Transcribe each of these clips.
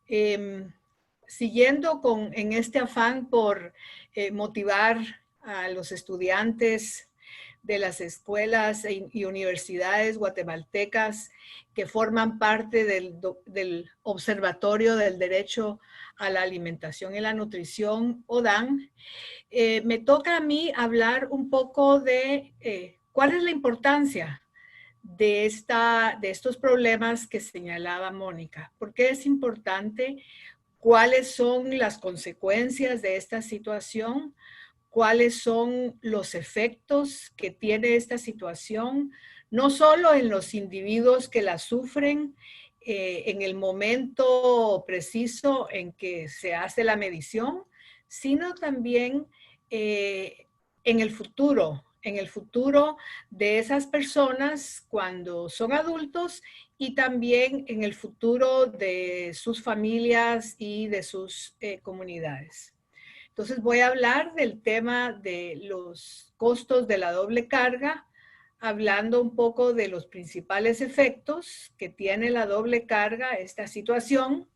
Em, Siguiendo en este afán por motivar a los estudiantes de las escuelas y universidades guatemaltecas que forman parte del Observatorio del Derecho a la Alimentación y la Nutrición, ODAN, me toca a mí hablar un poco de cuál es la importancia de estos problemas que señalaba Mónica. ¿Por qué es importante? ¿Cuáles son las consecuencias de esta situación? ¿Cuáles son los efectos que tiene esta situación? No solo en los individuos que la sufren en el momento preciso en que se hace la medición, sino también en el futuro de esas personas cuando son adultos y también en el futuro de sus familias y de sus comunidades. Entonces voy a hablar del tema de los costos de la doble carga, hablando un poco de los principales efectos que tiene la doble carga, esta situación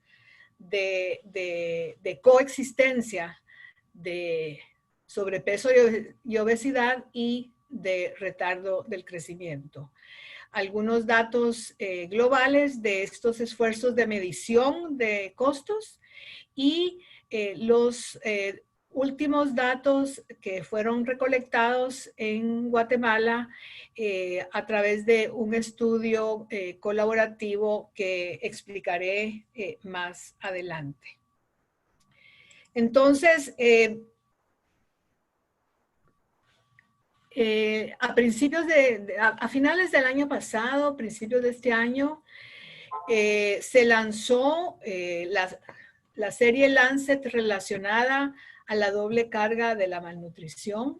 de coexistencia de sobrepeso y obesidad y de retardo del crecimiento. Algunos datos globales de estos esfuerzos de medición de costos y los últimos datos que fueron recolectados en Guatemala a través de un estudio colaborativo que explicaré más adelante. Entonces, a finales del año pasado, principios de este año, se lanzó la serie Lancet relacionada a la doble carga de la malnutrición.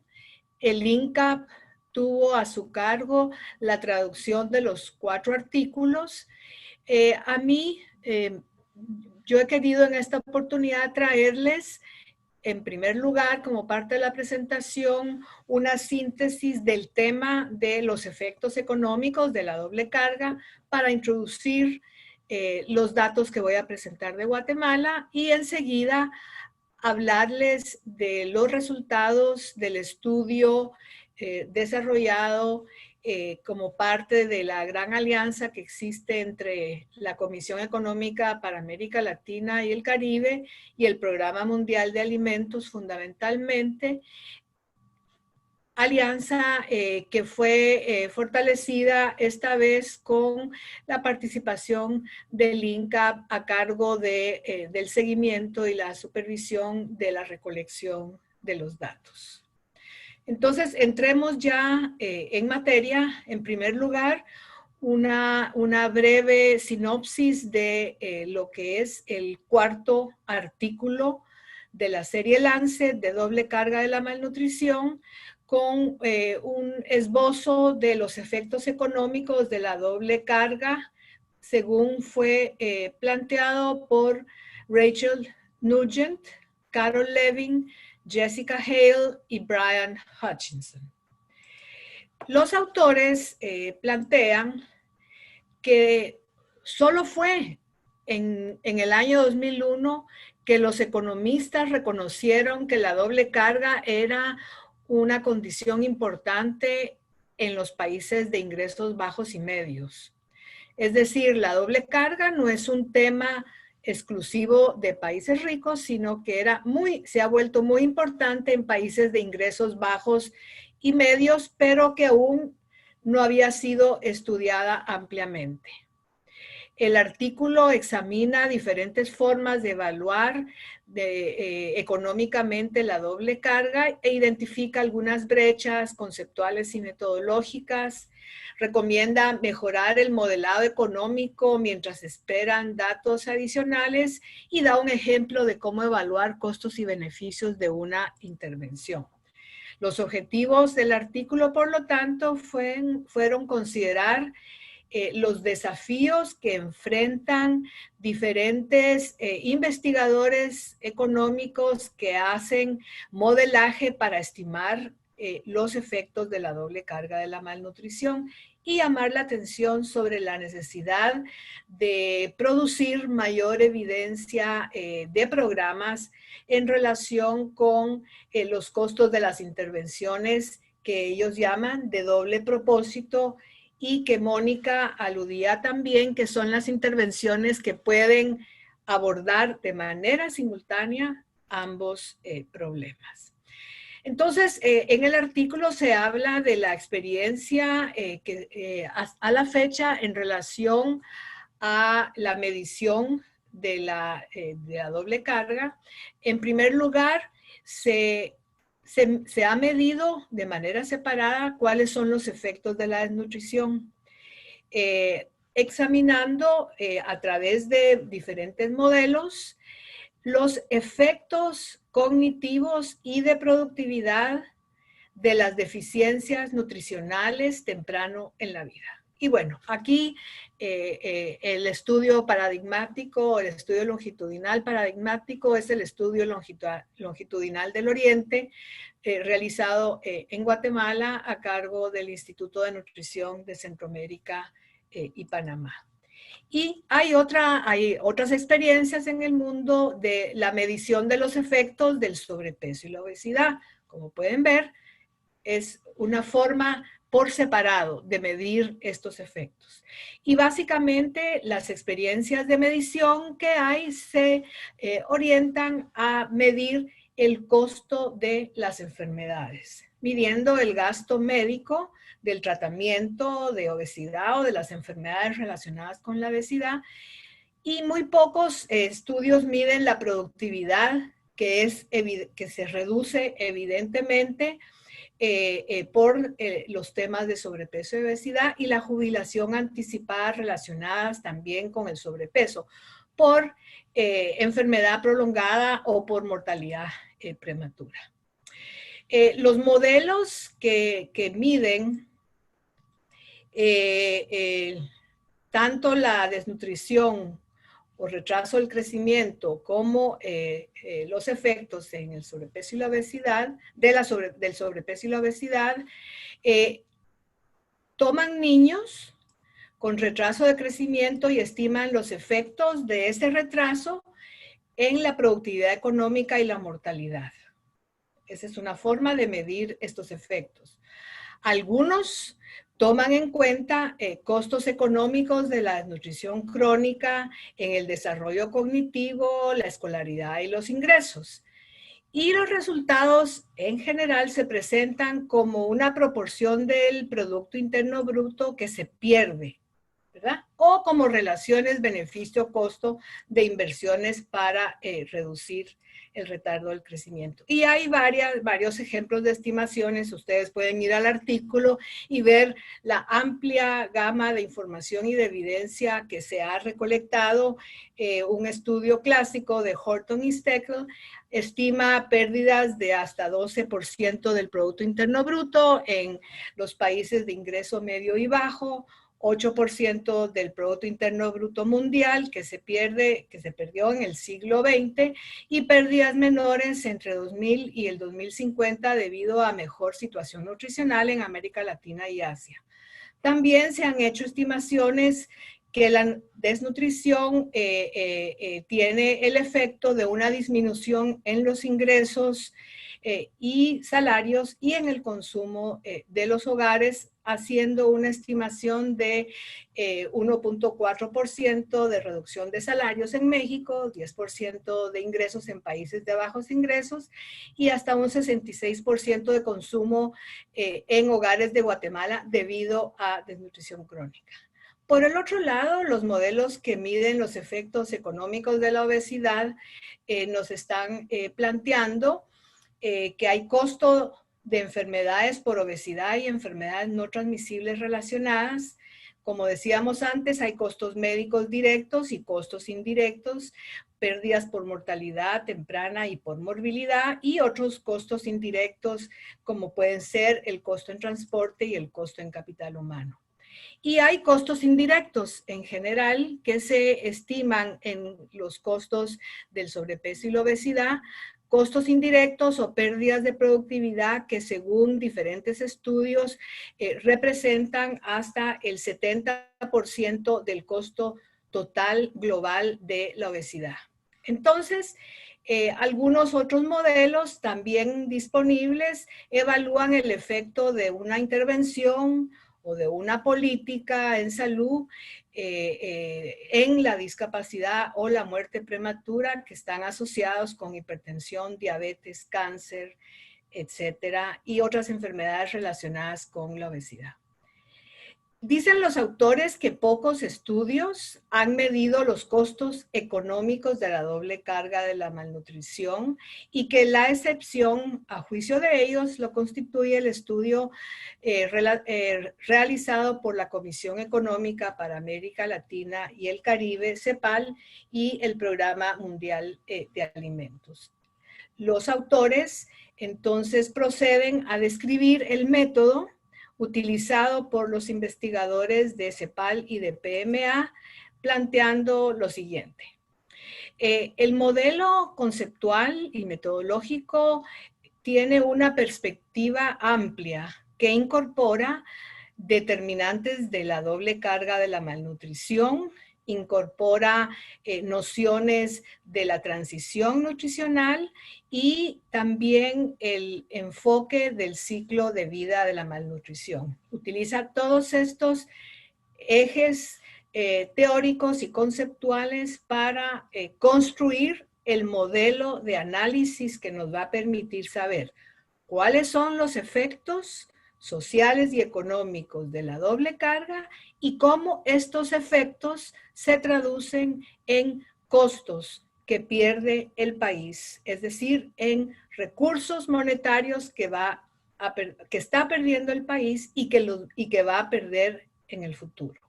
El INCAP tuvo a su cargo la traducción de los 4 artículos. Yo he querido en esta oportunidad traerles, en primer lugar, como parte de la presentación, una síntesis del tema de los efectos económicos de la doble carga para introducir los datos que voy a presentar de Guatemala y enseguida hablarles de los resultados del estudio desarrollado como parte de la gran alianza que existe entre la Comisión Económica para América Latina y el Caribe y el Programa Mundial de Alimentos, fundamentalmente, alianza que fue fortalecida esta vez con la participación del INCAP a cargo del seguimiento y la supervisión de la recolección de los datos. Entonces, entremos ya en materia. En primer lugar, una breve sinopsis de lo que es el 4º artículo de la serie Lancet de doble carga de la malnutrición, con un esbozo de los efectos económicos de la doble carga, según fue planteado por Rachel Nugent, Carol Levin, Jessica Hale y Brian Hutchinson. Los autores plantean que solo fue en el año 2001 que los economistas reconocieron que la doble carga era una condición importante en los países de ingresos bajos y medios. Es decir, la doble carga no es un tema exclusivo de países ricos, sino que se ha vuelto muy importante en países de ingresos bajos y medios, pero que aún no había sido estudiada ampliamente. El artículo examina diferentes formas de evaluar económicamente la doble carga e identifica algunas brechas conceptuales y metodológicas. Recomienda mejorar el modelado económico mientras esperan datos adicionales y da un ejemplo de cómo evaluar costos y beneficios de una intervención. Los objetivos del artículo, por lo tanto, fueron considerar los desafíos que enfrentan diferentes investigadores económicos que hacen modelaje para estimar los efectos de la doble carga de la malnutrición y llamar la atención sobre la necesidad de producir mayor evidencia de programas en relación con los costos de las intervenciones que ellos llaman de doble propósito y que Mónica aludía también, que son las intervenciones que pueden abordar de manera simultánea ambos problemas. Entonces, en el artículo se habla de la experiencia a la fecha en relación a la medición de la doble carga. En primer lugar, se ha medido de manera separada cuáles son los efectos de la desnutrición, examinando a través de diferentes modelos los efectos cognitivos y de productividad de las deficiencias nutricionales temprano en la vida. Y bueno, aquí el estudio paradigmático, el estudio longitudinal paradigmático es el estudio longitudinal del Oriente, realizado en Guatemala a cargo del Instituto de Nutrición de Centroamérica y Panamá. Y hay otras experiencias en el mundo de la medición de los efectos del sobrepeso y la obesidad. Como pueden ver, es una forma por separado de medir estos efectos. Y básicamente las experiencias de medición que hay se orientan a medir el costo de las enfermedades, midiendo el gasto médico del tratamiento de obesidad o de las enfermedades relacionadas con la obesidad. Y muy pocos estudios miden la productividad que se reduce evidentemente por los temas de sobrepeso y obesidad y la jubilación anticipada relacionadas también con el sobrepeso por enfermedad prolongada o por mortalidad prematura. Los modelos que miden tanto la desnutrición o retraso del crecimiento como los efectos en el sobrepeso y la obesidad, del sobrepeso y la obesidad, toman niños con retraso de crecimiento y estiman los efectos de ese retraso en la productividad económica y la mortalidad. Esa es una forma de medir estos efectos. Algunos toman en cuenta costos económicos de la desnutrición crónica en el desarrollo cognitivo, la escolaridad y los ingresos. Y los resultados en general se presentan como una proporción del Producto Interno Bruto que se pierde, ¿verdad? O como relaciones beneficio-costo de inversiones para reducir el retardo del crecimiento. Y hay varios ejemplos de estimaciones. Ustedes pueden ir al artículo y ver la amplia gama de información y de evidencia que se ha recolectado. Un estudio clásico de Horton y Steckel estima pérdidas de hasta 12% del Producto Interno Bruto en los países de ingreso medio y bajo, 8% del Producto Interno Bruto Mundial que se perdió en el siglo XX y pérdidas menores entre 2000 y el 2050 debido a mejor situación nutricional en América Latina y Asia. También se han hecho estimaciones que la desnutrición tiene el efecto de una disminución en los ingresos y salarios y en el consumo de los hogares, haciendo una estimación de 1.4% de reducción de salarios en México, 10% de ingresos en países de bajos ingresos y hasta un 66% de consumo en hogares de Guatemala debido a desnutrición crónica. Por el otro lado, los modelos que miden los efectos económicos de la obesidad nos están planteando que hay costo de enfermedades por obesidad y enfermedades no transmisibles relacionadas. Como decíamos antes, hay costos médicos directos y costos indirectos, pérdidas por mortalidad temprana y por morbilidad y otros costos indirectos como pueden ser el costo en transporte y el costo en capital humano. Y hay costos indirectos en general que se estiman en los costos del sobrepeso y la obesidad, costos indirectos o pérdidas de productividad que según diferentes estudios representan hasta el 70% del costo total global de la obesidad. Entonces, algunos otros modelos también disponibles evalúan el efecto de una intervención o de una política en salud en la discapacidad o la muerte prematura que están asociados con hipertensión, diabetes, cáncer, etcétera, y otras enfermedades relacionadas con la obesidad. Dicen los autores que pocos estudios han medido los costos económicos de la doble carga de la malnutrición y que la excepción, a juicio de ellos, lo constituye el estudio realizado por la Comisión Económica para América Latina y el Caribe, CEPAL, y el Programa Mundial de Alimentos. Los autores entonces proceden a describir el método utilizado por los investigadores de CEPAL y de PMA, planteando lo siguiente. El modelo conceptual y metodológico tiene una perspectiva amplia que incorpora determinantes de la doble carga de la malnutrición, incorpora nociones de la transición nutricional y también el enfoque del ciclo de vida de la malnutrición. Utiliza todos estos ejes teóricos y conceptuales para construir el modelo de análisis que nos va a permitir saber cuáles son los efectos sociales y económicos de la doble carga y cómo estos efectos se traducen en costos que pierde el país, es decir, en recursos monetarios que está perdiendo el país y que va a perder en el futuro.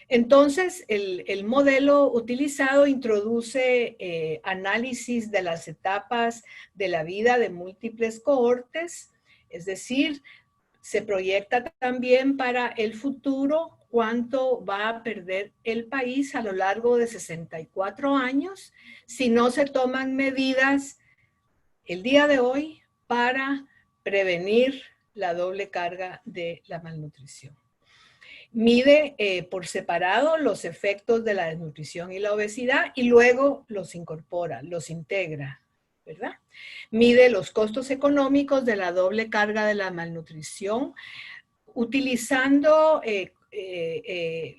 Entonces, el modelo utilizado introduce análisis de las etapas de la vida de múltiples cohortes, es decir, se proyecta también para el futuro cuánto va a perder el país a lo largo de 64 años si no se toman medidas el día de hoy para prevenir la doble carga de la malnutrición. Mide por separado los efectos de la desnutrición y la obesidad y luego los incorpora, los integra, ¿verdad? Mide los costos económicos de la doble carga de la malnutrición utilizando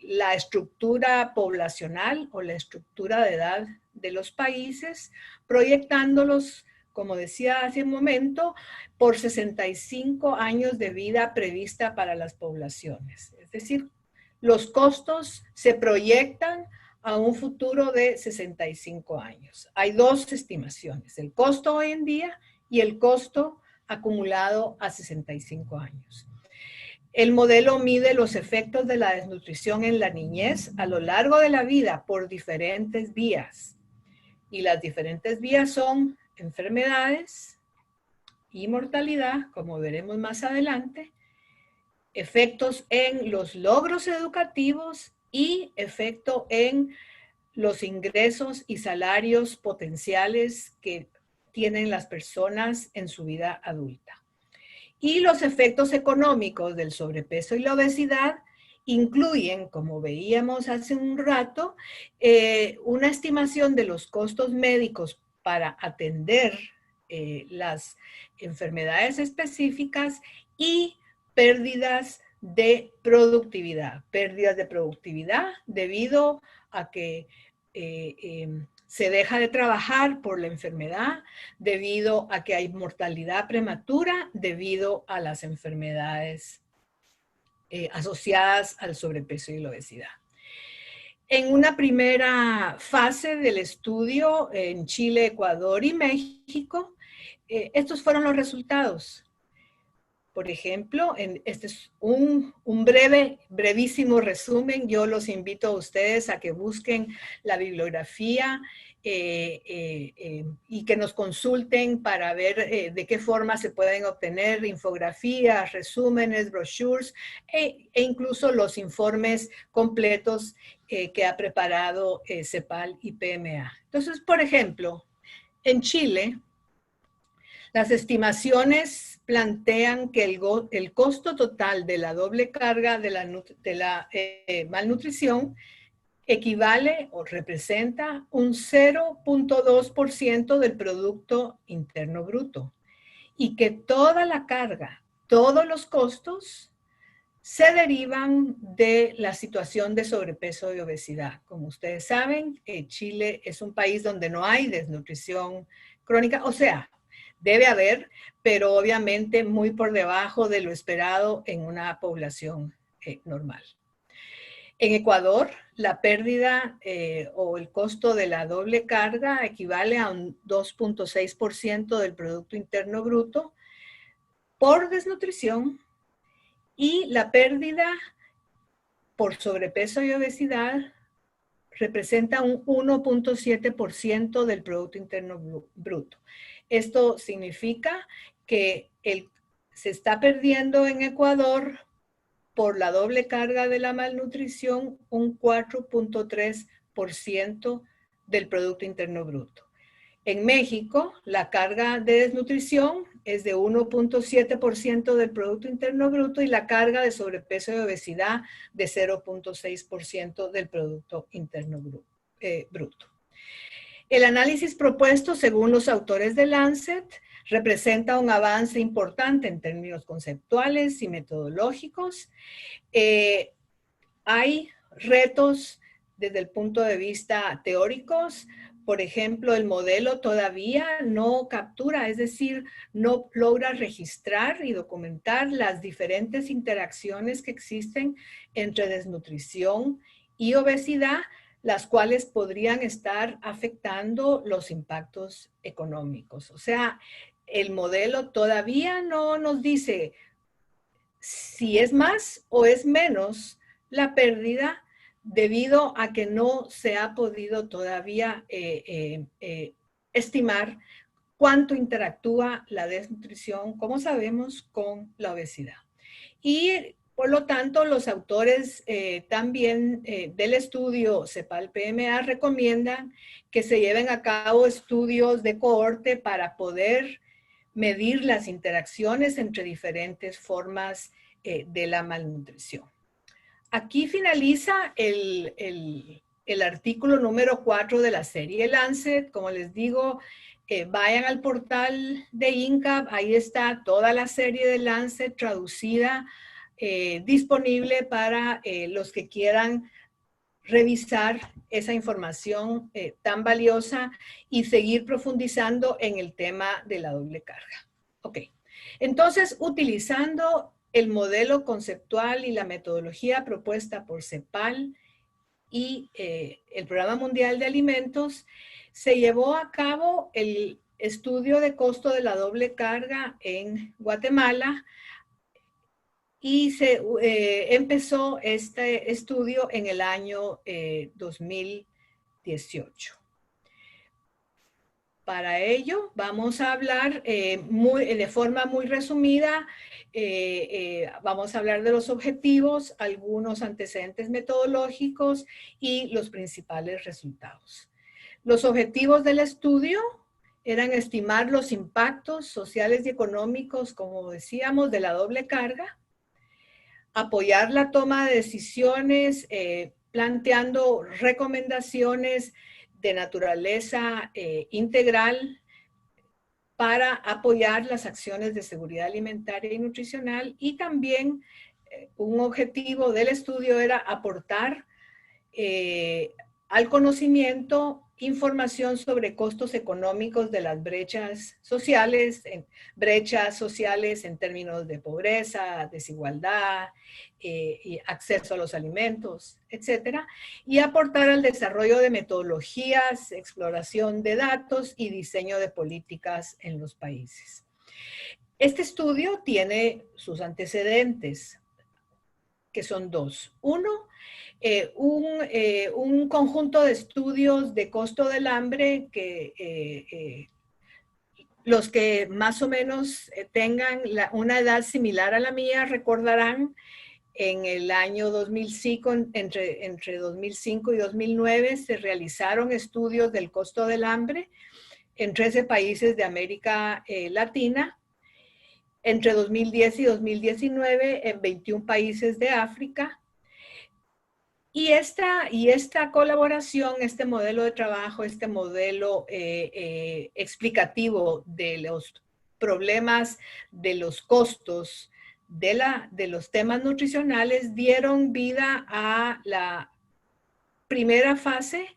la estructura poblacional o la estructura de edad de los países, proyectándolos, como decía hace un momento, por 65 años de vida prevista para las poblaciones. Es decir, los costos se proyectan a un futuro de 65 años. Hay dos estimaciones, el costo hoy en día y el costo acumulado a 65 años. El modelo mide los efectos de la desnutrición en la niñez a lo largo de la vida por diferentes vías. Y las diferentes vías son enfermedades y mortalidad, como veremos más adelante, efectos en los logros educativos y efecto en los ingresos y salarios potenciales que tienen las personas en su vida adulta. Y los efectos económicos del sobrepeso y la obesidad incluyen, como veíamos hace un rato, una estimación de los costos médicos para atender las enfermedades específicas y pérdidas de productividad debido a que se deja de trabajar por la enfermedad, debido a que hay mortalidad prematura, debido a las enfermedades asociadas al sobrepeso y la obesidad. En una primera fase del estudio en Chile, Ecuador y México, estos fueron los resultados. Por ejemplo, este es un brevísimo resumen. Yo los invito a ustedes a que busquen la bibliografía y que nos consulten para ver de qué forma se pueden obtener infografías, resúmenes, brochures e incluso los informes completos que ha preparado CEPAL y PMA. Entonces, por ejemplo, en Chile, las estimaciones plantean que el costo total de la doble carga de la malnutrición equivale o representa un 0.2% del Producto Interno Bruto y que toda la carga, todos los costos se derivan de la situación de sobrepeso y obesidad. Como ustedes saben, Chile es un país donde no hay desnutrición crónica, o sea, debe haber, pero obviamente muy por debajo de lo esperado en una población normal. En Ecuador, la pérdida o el costo de la doble carga equivale a un 2.6% del Producto Interno Bruto por desnutrición y la pérdida por sobrepeso y obesidad representa un 1.7% del Producto Interno Bruto. Esto significa que se está perdiendo en Ecuador por la doble carga de la malnutrición un 4.3% del Producto Interno Bruto. En México, la carga de desnutrición es de 1.7% del Producto Interno Bruto y la carga de sobrepeso y obesidad de 0.6% del Producto Interno Bruto. El análisis propuesto, según los autores de Lancet, representa un avance importante en términos conceptuales y metodológicos. Hay retos desde el punto de vista teóricos. Por ejemplo, el modelo todavía no captura, es decir, no logra registrar y documentar las diferentes interacciones que existen entre desnutrición y obesidad, las cuales podrían estar afectando los impactos económicos. O sea, el modelo todavía no nos dice si es más o es menos la pérdida debido a que no se ha podido todavía estimar cuánto interactúa la desnutrición, como sabemos, con la obesidad. Y por lo tanto, los autores también del estudio CEPAL-PMA recomiendan que se lleven a cabo estudios de cohorte para poder medir las interacciones entre diferentes formas de la malnutrición. Aquí finaliza el artículo número 4 de la serie Lancet. Como les digo, vayan al portal de INCAP, ahí está toda la serie de Lancet traducida, disponible para los que quieran revisar esa información tan valiosa y seguir profundizando en el tema de la doble carga. Ok, entonces utilizando el modelo conceptual y la metodología propuesta por CEPAL y el Programa Mundial de Alimentos, se llevó a cabo el estudio de costo de la doble carga en Guatemala y se empezó este estudio en el año 2018. Para ello vamos a hablar de forma muy resumida, vamos a hablar de los objetivos, algunos antecedentes metodológicos y los principales resultados. Los objetivos del estudio eran estimar los impactos sociales y económicos, como decíamos, de la doble carga, apoyar la toma de decisiones, planteando recomendaciones de naturaleza integral para apoyar las acciones de seguridad alimentaria y nutricional, y también un objetivo del estudio era aportar al conocimiento información sobre costos económicos de las brechas sociales en términos de pobreza, desigualdad, y acceso a los alimentos, etcétera, y aportar al desarrollo de metodologías, exploración de datos y diseño de políticas en los países. Este estudio tiene sus antecedentes, que son dos. Uno, un conjunto de estudios de costo del hambre que los que más o menos tengan una edad similar a la mía recordarán en el año 2005, entre 2005 y 2009, se realizaron estudios del costo del hambre en 13 países de América Latina, entre 2010 y 2019 en 21 países de África. Y esta colaboración, este modelo de trabajo, este modelo explicativo de los problemas, de los costos, de los temas nutricionales, dieron vida a la primera fase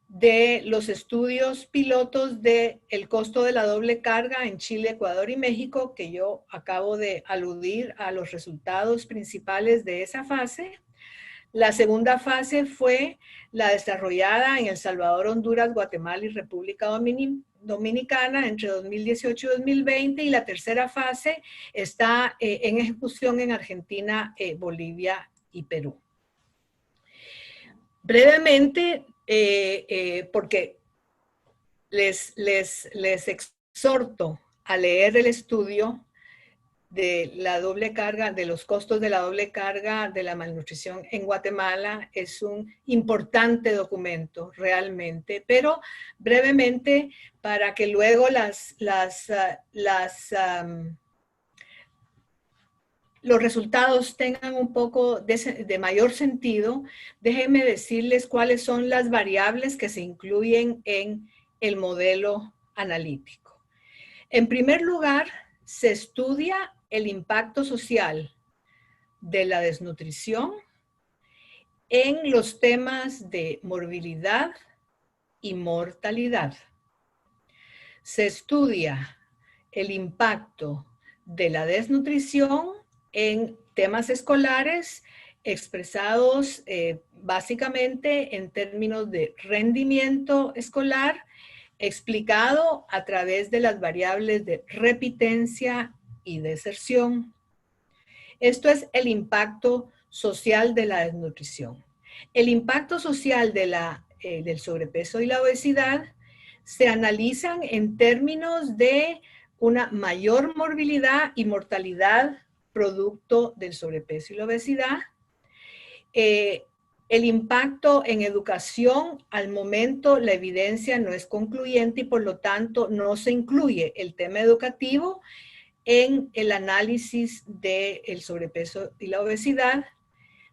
de los estudios pilotos del costo de la doble carga en Chile, Ecuador y México, que yo acabo de aludir a los resultados principales de esa fase. La segunda fase fue la desarrollada en El Salvador, Honduras, Guatemala y República Dominicana entre 2018 y 2020, y la tercera fase está en ejecución en Argentina, Bolivia y Perú. Brevemente, porque les exhorto a leer el estudio de la doble carga, de los costos de la doble carga de la malnutrición en Guatemala. Es un importante documento realmente, pero brevemente para que luego los resultados tengan un poco de mayor sentido, déjenme decirles cuáles son las variables que se incluyen en el modelo analítico. En primer lugar, se estudia el impacto social de la desnutrición en los temas de morbilidad y mortalidad. Se estudia el impacto de la desnutrición en temas escolares expresados básicamente en términos de rendimiento escolar, explicado a través de las variables de repitencia y deserción. Esto es el impacto social de la desnutrición. El impacto social del sobrepeso y la obesidad se analizan en términos de una mayor morbilidad y mortalidad producto del sobrepeso y la obesidad. El impacto en educación, al momento la evidencia no es concluyente y por lo tanto no se incluye el tema educativo en el análisis del sobrepeso y la obesidad.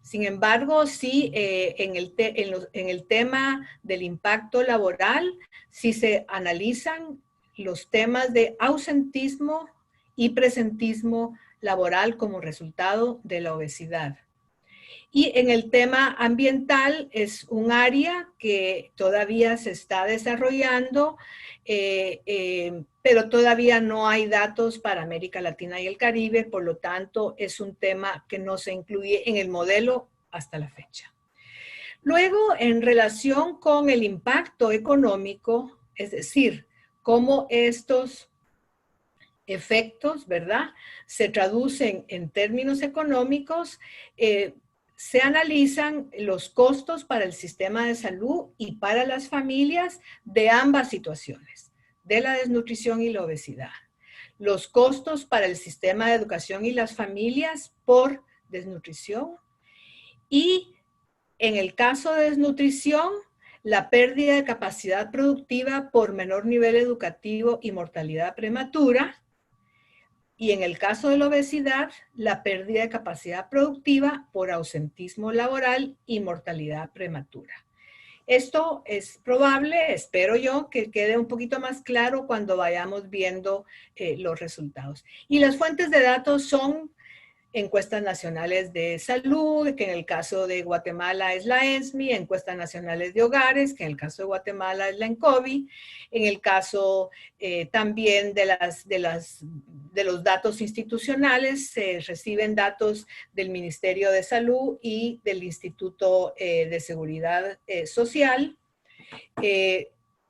Sin embargo, sí, en el tema del impacto laboral, sí se analizan los temas de ausentismo y presentismo laboral como resultado de la obesidad. Y en el tema ambiental es un área que todavía se está desarrollando, pero todavía no hay datos para América Latina y el Caribe, por lo tanto es un tema que no se incluye en el modelo hasta la fecha. Luego, en relación con el impacto económico, es decir, cómo estos efectos, ¿verdad?, se traducen en términos económicos, se analizan los costos para el sistema de salud y para las familias de ambas situaciones, de la desnutrición y la obesidad. Los costos para el sistema de educación y las familias por desnutrición, y en el caso de desnutrición, la pérdida de capacidad productiva por menor nivel educativo y mortalidad prematura. Y en el caso de la obesidad, la pérdida de capacidad productiva por ausentismo laboral y mortalidad prematura. Esto es probable, espero yo, que quede un poquito más claro cuando vayamos viendo los resultados. Y las fuentes de datos son encuestas nacionales de salud, que en el caso de Guatemala es la ENSMI, encuestas nacionales de hogares, que en el caso de Guatemala es la ENCOBI, en el caso también de los datos institucionales, se reciben datos del Ministerio de Salud y del Instituto de Seguridad Social,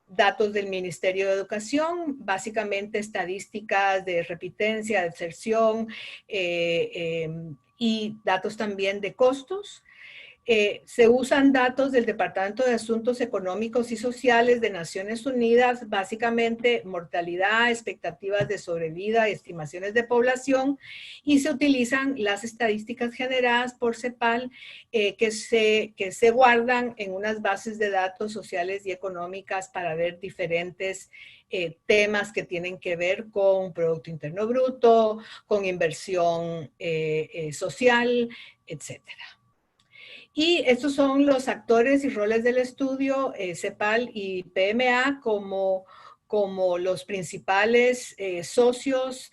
datos del Ministerio de Educación, básicamente estadísticas de repitencia, deserción y datos también de costos. Se usan datos del Departamento de Asuntos Económicos y Sociales de Naciones Unidas, básicamente mortalidad, expectativas de sobrevida, estimaciones de población, y se utilizan las estadísticas generadas por CEPAL que se guardan en unas bases de datos sociales y económicas para ver diferentes temas que tienen que ver con Producto Interno Bruto, con inversión social, etcétera. Y estos son los actores y roles del estudio, CEPAL y PMA como los principales socios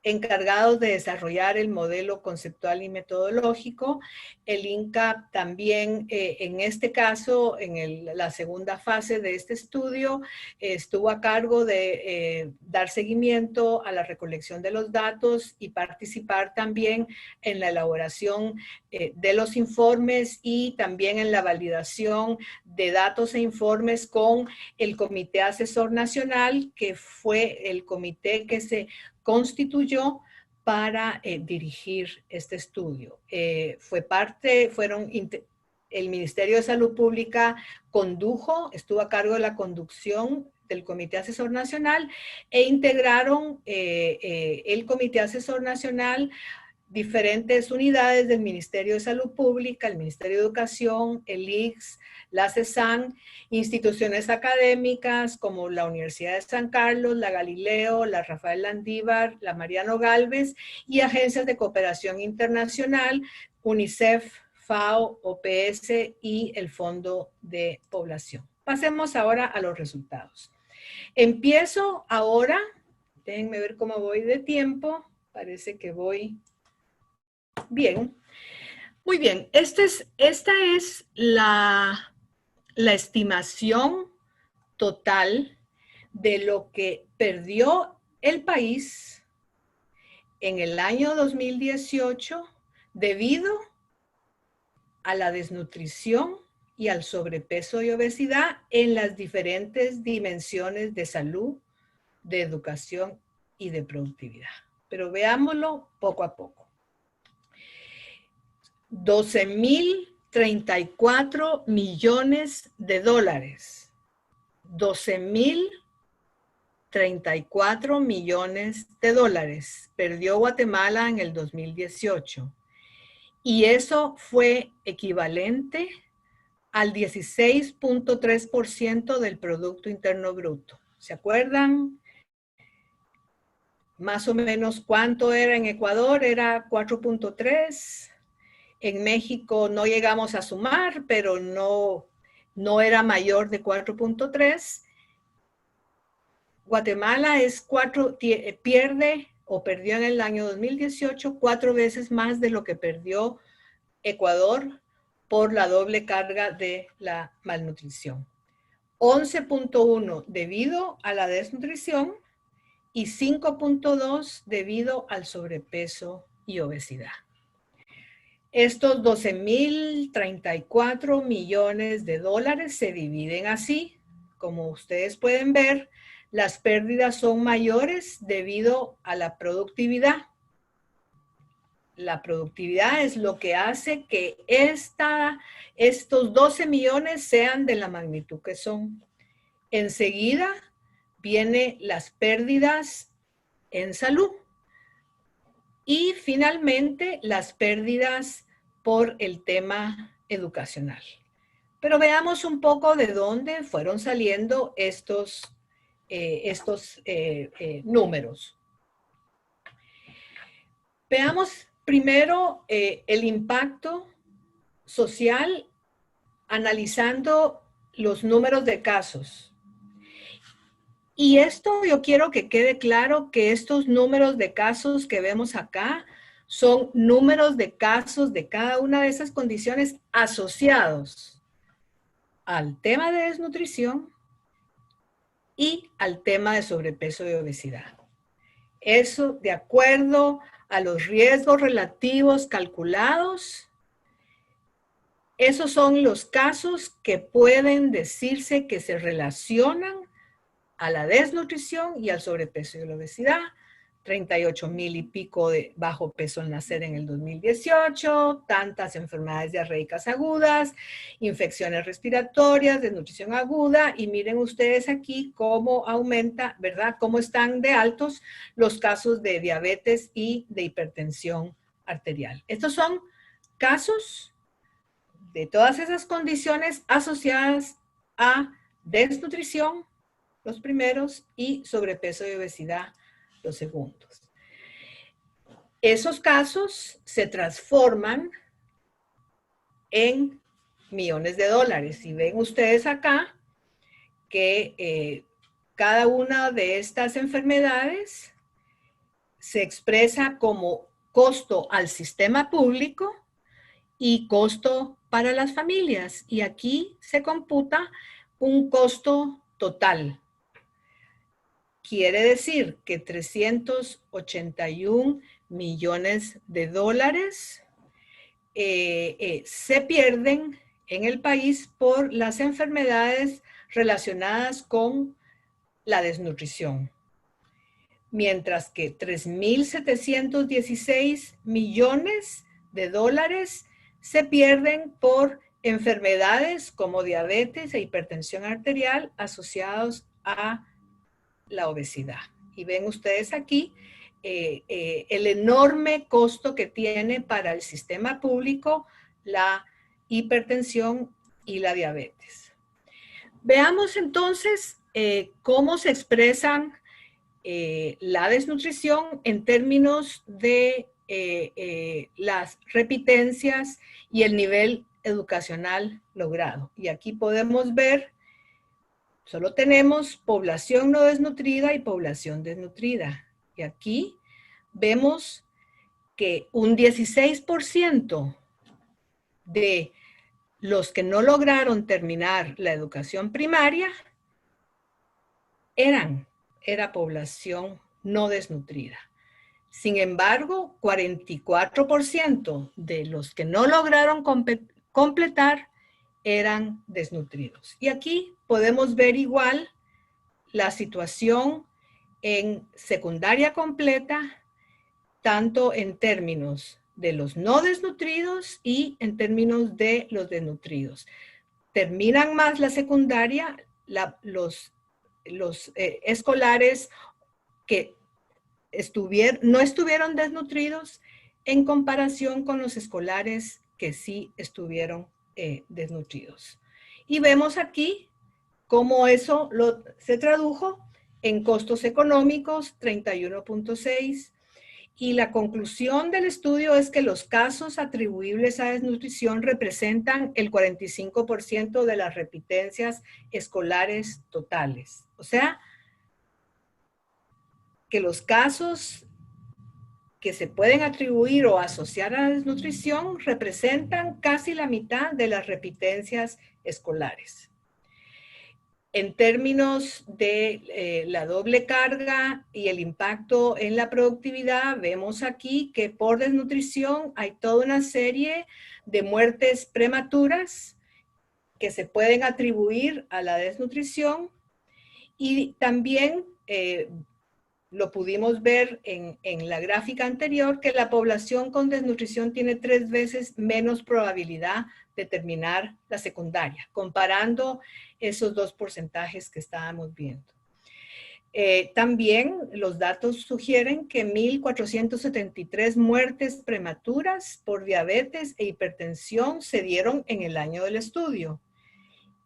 encargados de desarrollar el modelo conceptual y metodológico. El INCAP también, en este caso, en la segunda fase de este estudio, estuvo a cargo de dar seguimiento a la recolección de los datos y participar también en la elaboración de los informes y también en la validación de datos e informes con el Comité Asesor Nacional, que fue el comité que se constituyó para dirigir este estudio. El Ministerio de Salud Pública estuvo a cargo de la conducción del Comité Asesor Nacional e integraron el Comité Asesor Nacional diferentes unidades del Ministerio de Salud Pública, el Ministerio de Educación, el ICS, la CESAN, instituciones académicas como la Universidad de San Carlos, la Galileo, la Rafael Landívar, la Mariano Gálvez y agencias de cooperación internacional, UNICEF, FAO, OPS y el Fondo de Población. Pasemos ahora a los resultados. Empiezo ahora, déjenme ver cómo voy de tiempo, parece que voy bien. Muy bien, esta es la estimación total de lo que perdió el país en el año 2018 debido a la desnutrición y al sobrepeso y obesidad en las diferentes dimensiones de salud, de educación y de productividad. Pero veámoslo poco a poco. 12.034 millones de dólares. 12.034 millones de dólares perdió Guatemala en el 2018. Y eso fue equivalente al 16.3% del Producto Interno Bruto. ¿Se acuerdan? Más o menos cuánto era en Ecuador, era 4.3%. En México no llegamos a sumar, pero no era mayor de 4.3. Guatemala pierde o perdió en el año 2018 4 veces más de lo que perdió Ecuador por la doble carga de la malnutrición. 11.1 debido a la desnutrición y 5.2 debido al sobrepeso y obesidad. Estos 12.034 millones de dólares se dividen así. Como ustedes pueden ver, las pérdidas son mayores debido a la productividad. La productividad es lo que hace que estos 12 millones sean de la magnitud que son. Enseguida vienen las pérdidas en salud. Y finalmente, las pérdidas por el tema educacional. Pero veamos un poco de dónde fueron saliendo estos números. Veamos primero el impacto social analizando los números de casos. Y esto yo quiero que quede claro que estos números de casos que vemos acá son números de casos de cada una de esas condiciones asociados al tema de desnutrición y al tema de sobrepeso y obesidad. Eso de acuerdo a los riesgos relativos calculados. Esos son los casos que pueden decirse que se relacionan a la desnutrición y al sobrepeso y la obesidad. 38,000 y pico de bajo peso al nacer en el 2018, tantas enfermedades diarreicas agudas, infecciones respiratorias, desnutrición aguda, y miren ustedes aquí cómo aumenta, ¿verdad? Cómo están de altos los casos de diabetes y de hipertensión arterial. Estos son casos de todas esas condiciones asociadas a desnutrición, los primeros, y sobrepeso y obesidad, los segundos. Esos casos se transforman en millones de dólares. Y ven ustedes acá que cada una de estas enfermedades se expresa como costo al sistema público y costo para las familias. Y aquí se computa un costo total. Quiere decir que 381 millones de dólares se pierden en el país por las enfermedades relacionadas con la desnutrición. Mientras que 3.716 millones de dólares se pierden por enfermedades como diabetes e hipertensión arterial asociados a la obesidad. Y ven ustedes aquí el enorme costo que tiene para el sistema público la hipertensión y la diabetes. Veamos entonces cómo se expresan la desnutrición en términos de las repitencias y el nivel educacional logrado. Y aquí podemos ver, solo tenemos población no desnutrida y población desnutrida. Y aquí vemos que un 16% de los que no lograron terminar la educación primaria era población no desnutrida. Sin embargo, 44% de los que no lograron completar eran desnutridos. Y aquí podemos ver igual la situación en secundaria completa, tanto en términos de los no desnutridos y en términos de los desnutridos. Terminan más la secundaria los escolares que no estuvieron desnutridos en comparación con los escolares que sí estuvieron desnutridos. Y vemos aquí cómo eso se tradujo en costos económicos, 31.6, y la conclusión del estudio es que los casos atribuibles a desnutrición representan el 45% de las repitencias escolares totales. O sea, que los casos que se pueden atribuir o asociar a la desnutrición representan casi la mitad de las repitencias escolares. En términos de la doble carga y el impacto en la productividad, vemos aquí que por desnutrición hay toda una serie de muertes prematuras que se pueden atribuir a la desnutrición, y también lo pudimos ver en la gráfica anterior, que la población con desnutrición tiene 3 veces menos probabilidad de terminar la secundaria, comparando esos dos porcentajes que estábamos viendo. También los datos sugieren que 1.473 muertes prematuras por diabetes e hipertensión se dieron en el año del estudio,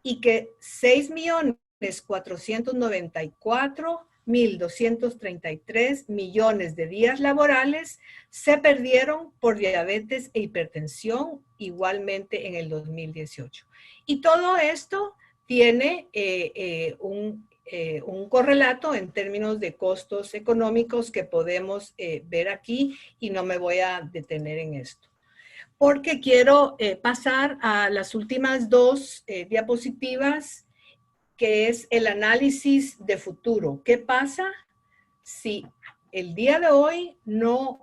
y que 6.494.233 millones de días laborales se perdieron por diabetes e hipertensión igualmente en el 2018. Y todo esto tiene un correlato en términos de costos económicos que podemos ver aquí, y no me voy a detener en esto, porque quiero pasar a las últimas dos diapositivas, que es el análisis de futuro. ¿Qué pasa si el día de hoy nos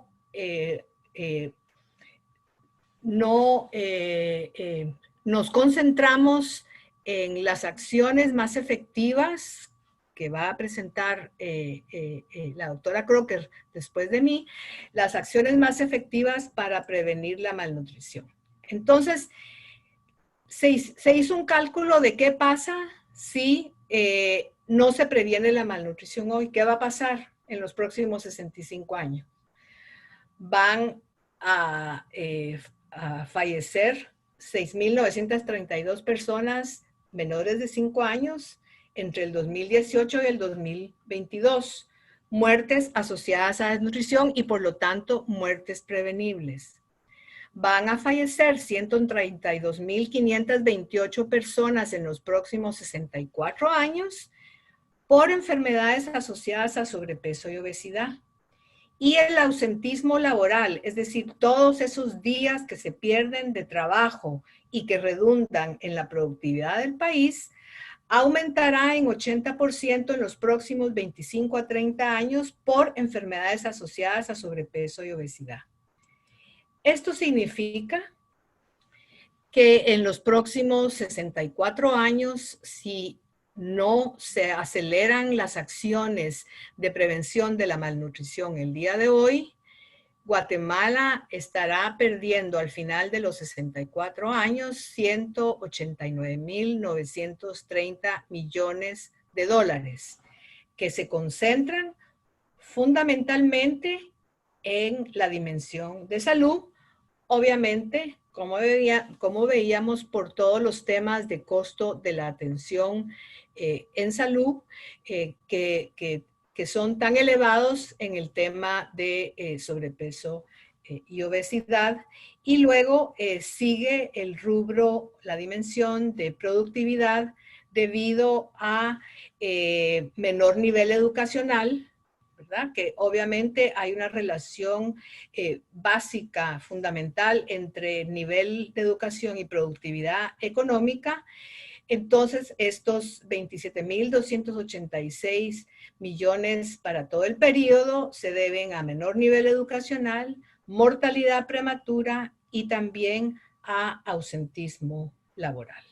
concentramos en las acciones más efectivas que va a presentar la doctora Crocker después de mí, las acciones más efectivas para prevenir la malnutrición. Entonces, se hizo un cálculo de qué pasa si no se previene la malnutrición hoy. ¿Qué va a pasar en los próximos 65 años? Van a fallecer 6.932 personas menores de 5 años entre el 2018 y el 2022. Muertes asociadas a desnutrición y por lo tanto muertes prevenibles. Van a fallecer 132.528 personas en los próximos 64 años por enfermedades asociadas a sobrepeso y obesidad. Y el ausentismo laboral, es decir, todos esos días que se pierden de trabajo y que redundan en la productividad del país, aumentará en 80% en los próximos 25 a 30 años por enfermedades asociadas a sobrepeso y obesidad. Esto significa que en los próximos 64 años, si no se aceleran las acciones de prevención de la malnutrición el día de hoy, Guatemala estará perdiendo al final de los 64 años 189.930 millones de dólares, que se concentran fundamentalmente en la dimensión de salud, obviamente, como veíamos por todos los temas de costo de la atención en salud que son tan elevados en el tema de sobrepeso y obesidad. Y luego sigue el rubro, la dimensión de productividad debido a menor nivel educacional, ¿verdad? Que obviamente hay una relación básica, fundamental entre nivel de educación y productividad económica. Entonces, estos 27.286 millones para todo el periodo se deben a menor nivel educacional, mortalidad prematura y también a ausentismo laboral.